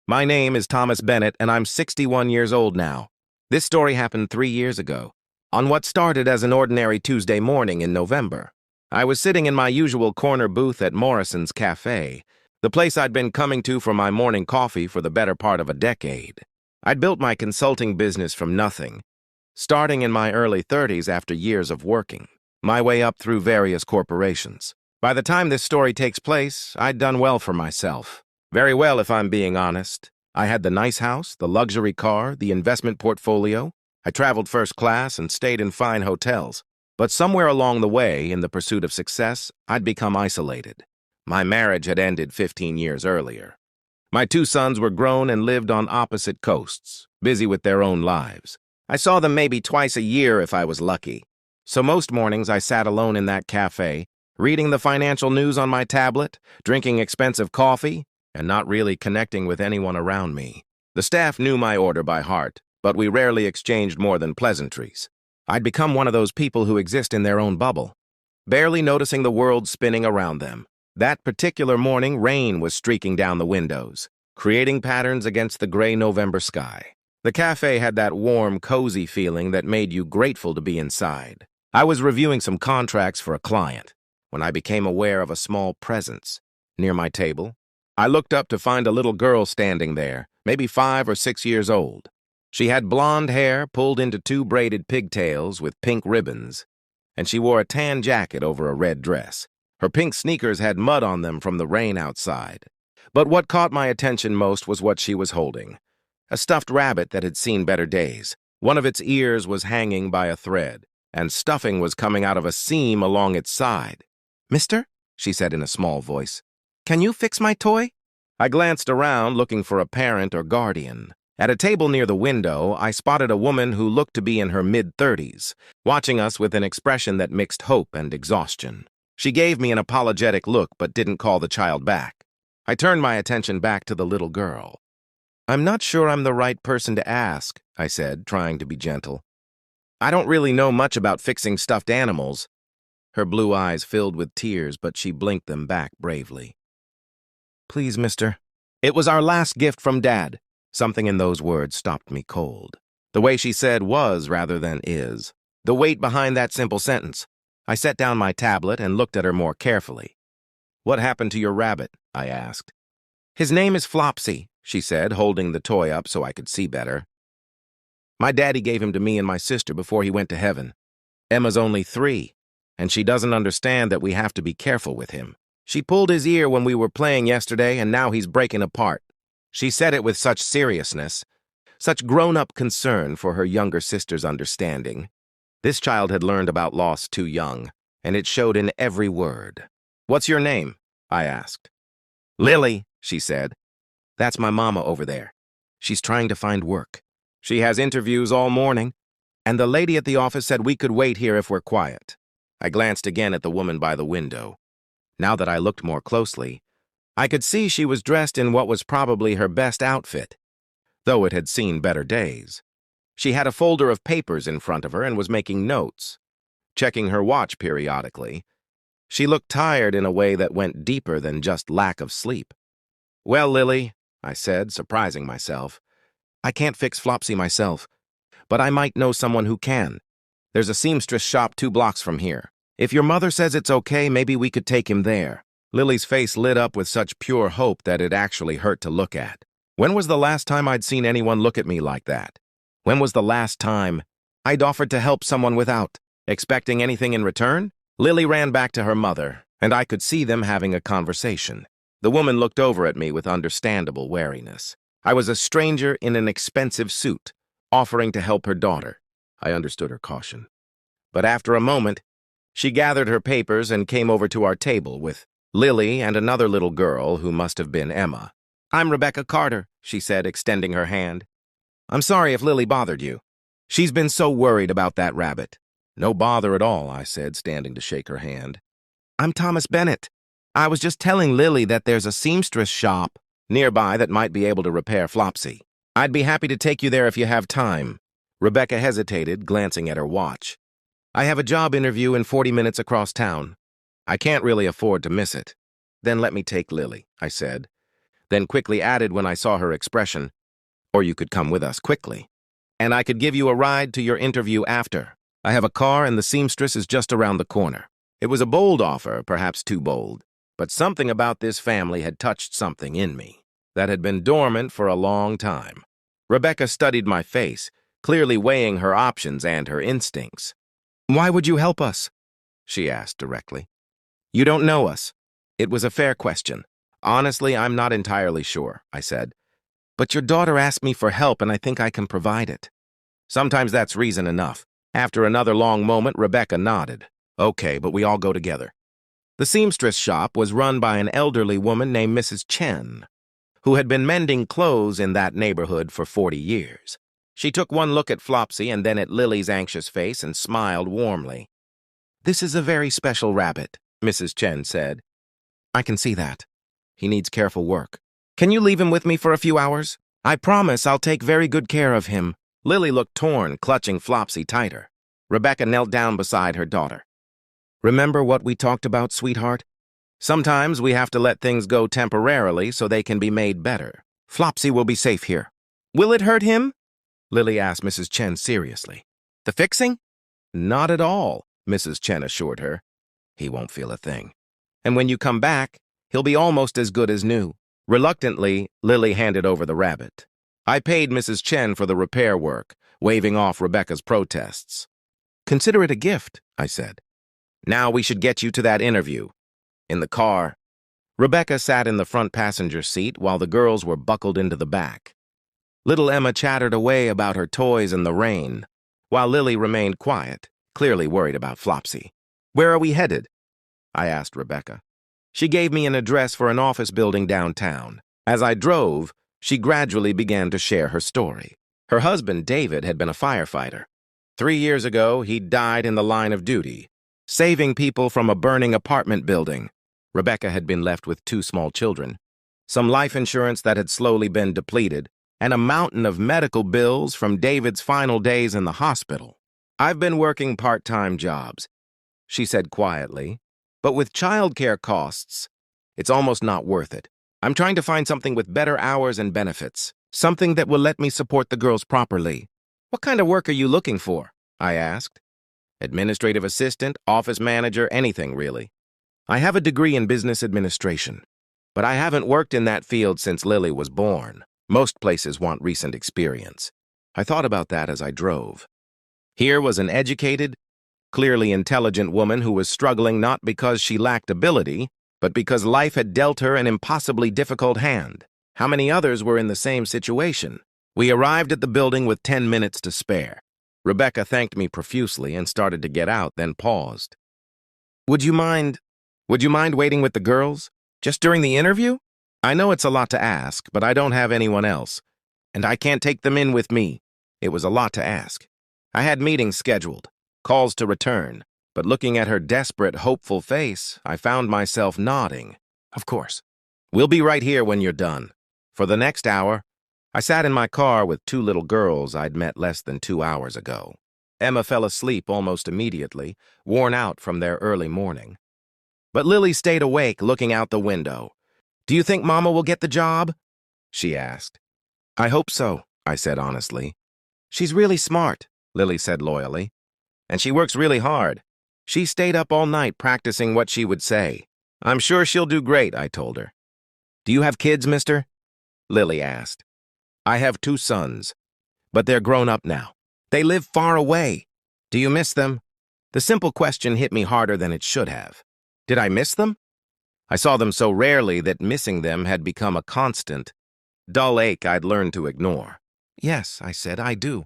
My name is Thomas Bennett, and I'm 61 years old now. This story happened 3 years ago, on what started as an ordinary Tuesday morning in November. I was sitting in my usual corner booth at Morrison's Cafe, the place I'd been coming to for my morning coffee for the better part of a decade. I'd built my consulting business from nothing, starting in my early 30s after years of working, my way up through various corporations. By the time this story takes place, I'd done well for myself. Very well, if I'm being honest. I had the nice house, the luxury car, the investment portfolio. I traveled first class and stayed in fine hotels. But somewhere along the way, in the pursuit of success, I'd become isolated. My marriage had ended 15 years earlier. My 2 sons were grown and lived on opposite coasts, busy with their own lives. I saw them maybe twice a year if I was lucky. So most mornings I sat alone in that cafe, reading the financial news on my tablet, drinking expensive coffee, and not really connecting with anyone around me. The staff knew my order by heart, but we rarely exchanged more than pleasantries. I'd become one of those people who exist in their own bubble, barely noticing the world spinning around them. That particular morning, rain was streaking down the windows, creating patterns against the gray November sky. The cafe had that warm, cozy feeling that made you grateful to be inside. I was reviewing some contracts for a client when I became aware of a small presence near my table. I looked up to find a little girl standing there, maybe 5 or 6 years old. She had blonde hair pulled into 2 braided pigtails with pink ribbons, and she wore a tan jacket over a red dress. Her pink sneakers had mud on them from the rain outside. But what caught my attention most was what she was holding. A stuffed rabbit that had seen better days. One of its ears was hanging by a thread, and stuffing was coming out of a seam along its side. "Mister," she said in a small voice, "can you fix my toy?" I glanced around looking for a parent or guardian. At a table near the window, I spotted a woman who looked to be in her mid-30s, watching us with an expression that mixed hope and exhaustion. She gave me an apologetic look but didn't call the child back. I turned my attention back to the little girl. "I'm not sure I'm the right person to ask," I said, trying to be gentle. "I don't really know much about fixing stuffed animals." Her blue eyes filled with tears, but she blinked them back bravely. "Please, mister. It was our last gift from Dad." Something in those words stopped me cold. The way she said was rather than is. The weight behind that simple sentence. I set down my tablet and looked at her more carefully. "What happened to your rabbit?" I asked. "His name is Flopsy," she said, holding the toy up so I could see better. "My daddy gave him to me and my sister before he went to heaven. Emma's only 3, and she doesn't understand that we have to be careful with him. She pulled his ear when we were playing yesterday, and now he's breaking apart." She said it with such seriousness, such grown-up concern for her younger sister's understanding. This child had learned about loss too young, and it showed in every word. "What's your name?" I asked. "Lily," she said. "That's my mama over there. She's trying to find work. She has interviews all morning, and the lady at the office said we could wait here if we're quiet." I glanced again at the woman by the window. Now that I looked more closely, I could see she was dressed in what was probably her best outfit, though it had seen better days. She had a folder of papers in front of her and was making notes, checking her watch periodically. She looked tired in a way that went deeper than just lack of sleep. "Well, Lily," I said, surprising myself, "I can't fix Flopsy myself, but I might know someone who can. There's a seamstress shop 2 blocks from here. If your mother says it's okay, maybe we could take him there." Lily's face lit up with such pure hope that it actually hurt to look at. When was the last time I'd seen anyone look at me like that? When was the last time I'd offered to help someone without expecting anything in return? Lily ran back to her mother, and I could see them having a conversation. The woman looked over at me with understandable wariness. I was a stranger in an expensive suit, offering to help her daughter. I understood her caution. But after a moment, she gathered her papers and came over to our table with Lily and another little girl who must have been Emma. "I'm Rebecca Carter," she said, extending her hand. "I'm sorry if Lily bothered you. She's been so worried about that rabbit." "No bother at all," I said, standing to shake her hand. "I'm Thomas Bennett. I was just telling Lily that there's a seamstress shop nearby that might be able to repair Flopsy. I'd be happy to take you there if you have time." Rebecca hesitated, glancing at her watch. "I have a job interview in 40 minutes across town. I can't really afford to miss it." "Then let me take Lily," I said. then quickly added when I saw her expression, "Or you could come with us quickly. And I could give you a ride to your interview after. I have a car and the seamstress is just around the corner." It was a bold offer, perhaps too bold, but something about this family had touched something in me that had been dormant for a long time. Rebecca studied my face, clearly weighing her options and her instincts. "Why would you help us?" she asked directly. "You don't know us." It was a fair question. "Honestly, I'm not entirely sure," I said. "But your daughter asked me for help and I think I can provide it." Sometimes that's reason enough. After another long moment, Rebecca nodded. "Okay, but we all go together." The seamstress shop was run by an elderly woman named Mrs. Chen, who had been mending clothes in that neighborhood for 40 years. She took one look at Flopsy and then at Lily's anxious face and smiled warmly. "This is a very special rabbit," Mrs. Chen said. "I can see that. He needs careful work. Can you leave him with me for a few hours? I promise I'll take very good care of him." Lily looked torn, clutching Flopsy tighter. Rebecca knelt down beside her daughter. "Remember what we talked about, sweetheart? Sometimes we have to let things go temporarily so they can be made better. Flopsy will be safe here." "Will it hurt him?" Lily asked Mrs. Chen seriously. "The fixing?" "Not at all," Mrs. Chen assured her. "He won't feel a thing. And when you come back, he'll be almost as good as new." Reluctantly, Lily handed over the rabbit. I paid Mrs. Chen for the repair work, waving off Rebecca's protests. "Consider it a gift," I said. "Now we should get you to that interview." In the car, Rebecca sat in the front passenger seat while the girls were buckled into the back. Little Emma chattered away about her toys in the rain, while Lily remained quiet, clearly worried about Flopsy. "Where are we headed?" I asked Rebecca. She gave me an address for an office building downtown. As I drove, she gradually began to share her story. Her husband, David, had been a firefighter. 3 years ago, he died in the line of duty, saving people from a burning apartment building. Rebecca had been left with 2 small children, some life insurance that had slowly been depleted, and a mountain of medical bills from David's final days in the hospital. "I've been working part-time jobs," she said quietly, "but with childcare costs, it's almost not worth it. I'm trying to find something with better hours and benefits, something that will let me support the girls properly." "What kind of work are you looking for?" I asked. "Administrative assistant, office manager, anything really. I have a degree in business administration, but I haven't worked in that field since Lily was born. Most places want recent experience." I thought about that as I drove. Here was an educated, clearly intelligent woman who was struggling not because she lacked ability, but because life had dealt her an impossibly difficult hand. How many others were in the same situation? We arrived at the building with 10 minutes to spare. Rebecca thanked me profusely and started to get out, then paused. Would you mind waiting with the girls? Just during the interview? I know it's a lot to ask, but I don't have anyone else, and I can't take them in with me." It was a lot to ask. I had meetings scheduled, calls to return, but looking at her desperate, hopeful face, I found myself nodding. "Of course. We'll be right here when you're done." For the next hour, I sat in my car with 2 little girls I'd met less than 2 hours ago. Emma fell asleep almost immediately, worn out from their early morning. But Lily stayed awake, looking out the window. "Do you think Mama will get the job?" she asked. "I hope so," I said honestly. "She's really smart," Lily said loyally. "And she works really hard. She stayed up all night practicing what she would say." "I'm sure she'll do great," I told her. "Do you have kids, mister?" Lily asked. "I have 2 sons, but they're grown up now. They live far away. Do you miss them?" The simple question hit me harder than it should have. Did I miss them? I saw them so rarely that missing them had become a constant, dull ache I'd learned to ignore. "Yes," I said, "I do.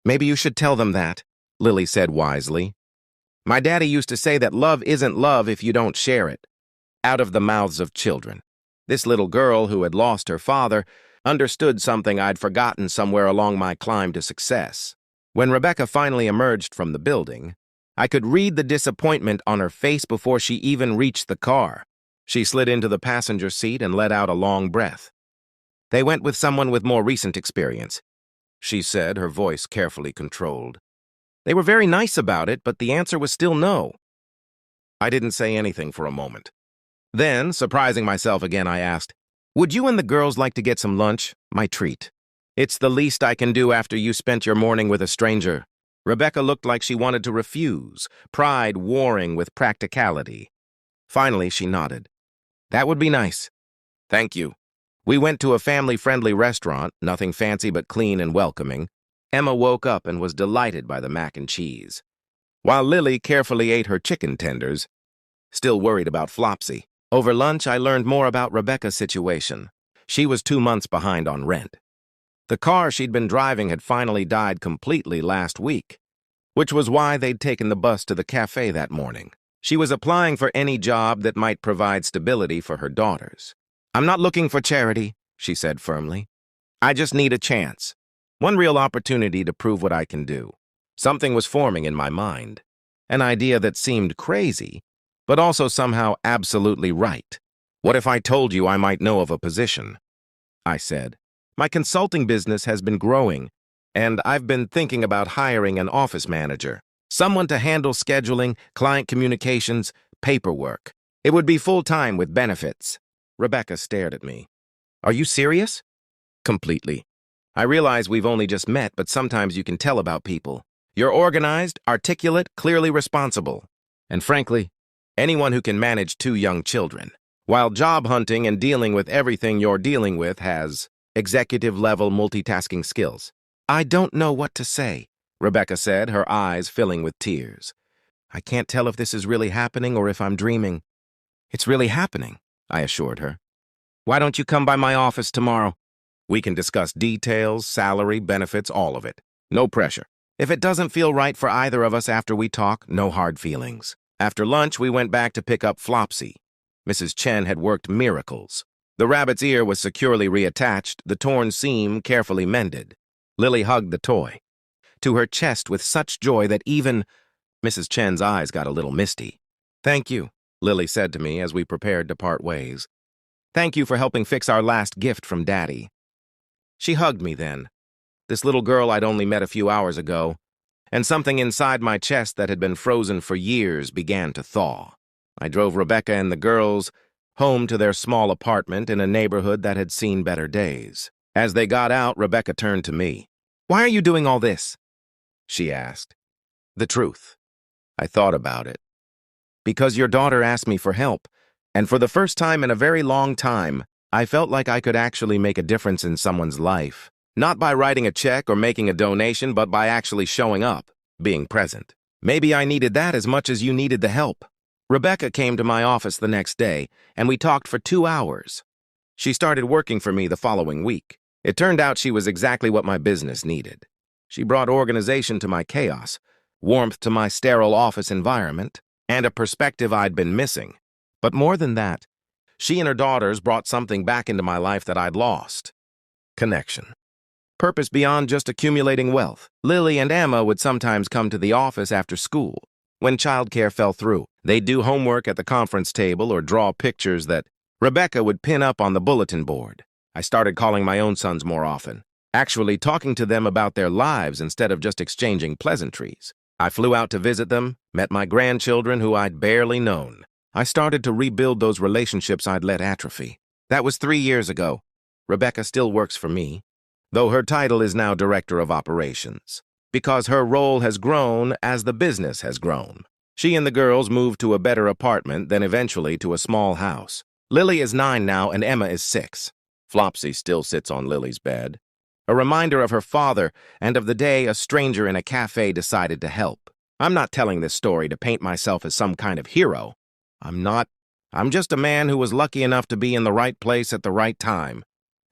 Maybe you should tell them that," Lily said wisely. "My daddy used to say that love isn't love if you don't share it." Out of the mouths of children. This little girl who had lost her father understood something I'd forgotten somewhere along my climb to success. When Rebecca finally emerged from the building, I could read the disappointment on her face before she even reached the car. She slid into the passenger seat and let out a long breath. "They went with someone with more recent experience," she said, her voice carefully controlled. "They were very nice about it, but the answer was still no." I didn't say anything for a moment. Then, surprising myself again, I asked, Would you and the girls like to get some lunch? My treat. It's the least I can do after you spent your morning with a stranger. Rebecca looked like she wanted to refuse, pride warring with practicality. Finally, she nodded. That would be nice. Thank you. We went to a family-friendly restaurant, nothing fancy but clean and welcoming. Emma woke up and was delighted by the mac and cheese, while Lily carefully ate her chicken tenders, still worried about Flopsy. Over lunch, I learned more about Rebecca's situation. She was 2 months behind on rent. The car she'd been driving had finally died completely last week, which was why they'd taken the bus to the cafe that morning. She was applying for any job that might provide stability for her daughters. I'm not looking for charity, she said firmly. I just need a chance. One real opportunity to prove what I can do. Something was forming in my mind. An idea that seemed crazy, but also somehow absolutely right. What if I told you I might know of a position? I said. My consulting business has been growing, and I've been thinking about hiring an office manager. Someone to handle scheduling, client communications, paperwork. It would be full-time with benefits. Rebecca stared at me. Are you serious? Completely. I realize we've only just met, but sometimes you can tell about people. You're organized, articulate, clearly responsible. And frankly, anyone who can manage 2 young children, while job hunting and dealing with everything you're dealing with has executive-level multitasking skills. I don't know what to say, Rebecca said, her eyes filling with tears. I can't tell if this is really happening or if I'm dreaming. It's really happening, I assured her. Why don't you come by my office tomorrow? We can discuss details, salary, benefits, all of it. No pressure. If it doesn't feel right for either of us after we talk, no hard feelings. After lunch, we went back to pick up Flopsy. Mrs. Chen had worked miracles. The rabbit's ear was securely reattached, the torn seam carefully mended. Lily hugged the toy to her chest with such joy that even Mrs. Chen's eyes got a little misty. Thank you, Lily said to me as we prepared to part ways. Thank you for helping fix our last gift from Daddy. She hugged me then, this little girl I'd only met a few hours ago, and something inside my chest that had been frozen for years began to thaw. I drove Rebecca and the girls home to their small apartment in a neighborhood that had seen better days. As they got out, Rebecca turned to me. Why are you doing all this? She asked. The truth. I thought about it. Because your daughter asked me for help, and for the first time in a very long time, I felt like I could actually make a difference in someone's life. Not by writing a check or making a donation, but by actually showing up, being present. Maybe I needed that as much as you needed the help. Rebecca came to my office the next day, and we talked for 2 hours. She started working for me the following week. It turned out she was exactly what my business needed. She brought organization to my chaos, warmth to my sterile office environment, and a perspective I'd been missing. But more than that, she and her daughters brought something back into my life that I'd lost. Connection. Purpose beyond just accumulating wealth. Lily and Emma would sometimes come to the office after school. When childcare fell through, they'd do homework at the conference table or draw pictures that Rebecca would pin up on the bulletin board. I started calling my own sons more often, actually talking to them about their lives instead of just exchanging pleasantries. I flew out to visit them, met my grandchildren who I'd barely known. I started to rebuild those relationships I'd let atrophy. That was 3 years ago. Rebecca still works for me, though her title is now Director of Operations, because her role has grown as the business has grown. She and the girls moved to a better apartment, then eventually to a small house. Lily is 9 now and Emma is 6. Flopsy still sits on Lily's bed, a reminder of her father and of the day a stranger in a cafe decided to help. I'm not telling this story to paint myself as some kind of hero. I'm not. I'm just a man who was lucky enough to be in the right place at the right time,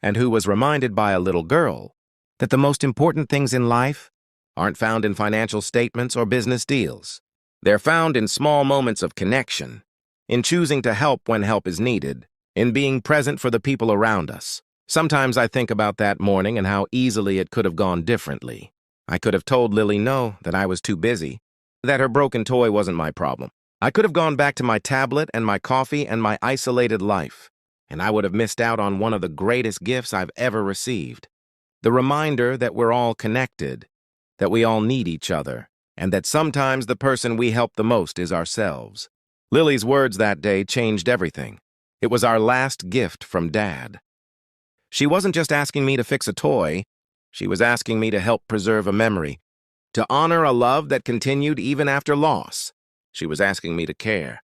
and who was reminded by a little girl that the most important things in life aren't found in financial statements or business deals. They're found in small moments of connection, in choosing to help when help is needed, in being present for the people around us. Sometimes I think about that morning and how easily it could have gone differently. I could have told Lily no, that I was too busy, that her broken toy wasn't my problem. I could have gone back to my tablet and my coffee and my isolated life, and I would have missed out on one of the greatest gifts I've ever received. The reminder that we're all connected, that we all need each other, and that sometimes the person we help the most is ourselves. Lily's words that day changed everything. It was our last gift from Dad. She wasn't just asking me to fix a toy. She was asking me to help preserve a memory, to honor a love that continued even after loss. She was asking me to care,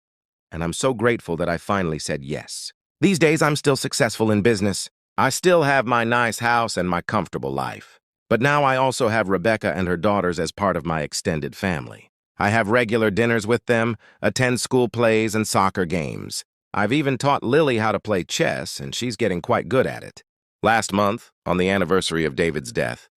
and I'm so grateful that I finally said yes. These days, I'm still successful in business. I still have my nice house and my comfortable life. But now I also have Rebecca and her daughters as part of my extended family. I have regular dinners with them, attend school plays and soccer games. I've even taught Lily how to play chess, and she's getting quite good at it. Last month, on the anniversary of David's death,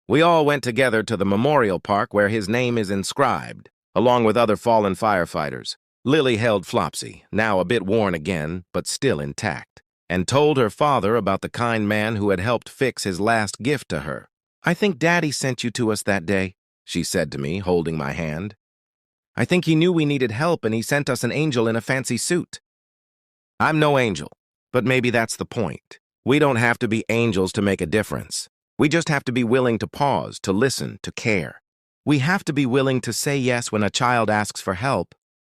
we all went together to the memorial park where his name is inscribed, along with other fallen firefighters. Lily held Flopsy, now a bit worn again, but still intact, and told her father about the kind man who had helped fix his last gift to her. "I think Daddy sent you to us that day," she said to me, holding my hand. "I think he knew we needed help and he sent us an angel in a fancy suit." I'm no angel, but maybe that's the point. We don't have to be angels to make a difference. We just have to be willing to pause, to listen, to care. We have to be willing to say yes when a child asks for help,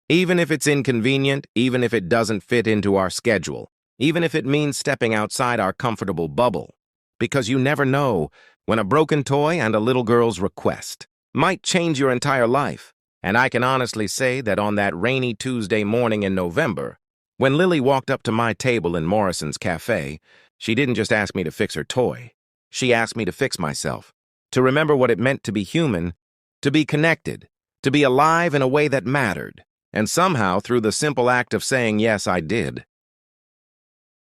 even if it's inconvenient, even if it doesn't fit into our schedule, even if it means stepping outside our comfortable bubble. Because you never know when a broken toy and a little girl's request might change your entire life. And I can honestly say that on that rainy Tuesday morning in November, when Lily walked up to my table in Morrison's cafe, she didn't just ask me to fix her toy. She asked me to fix myself, to remember what it meant to be human, to be connected, to be alive in a way that mattered. And somehow, through the simple act of saying yes, I did.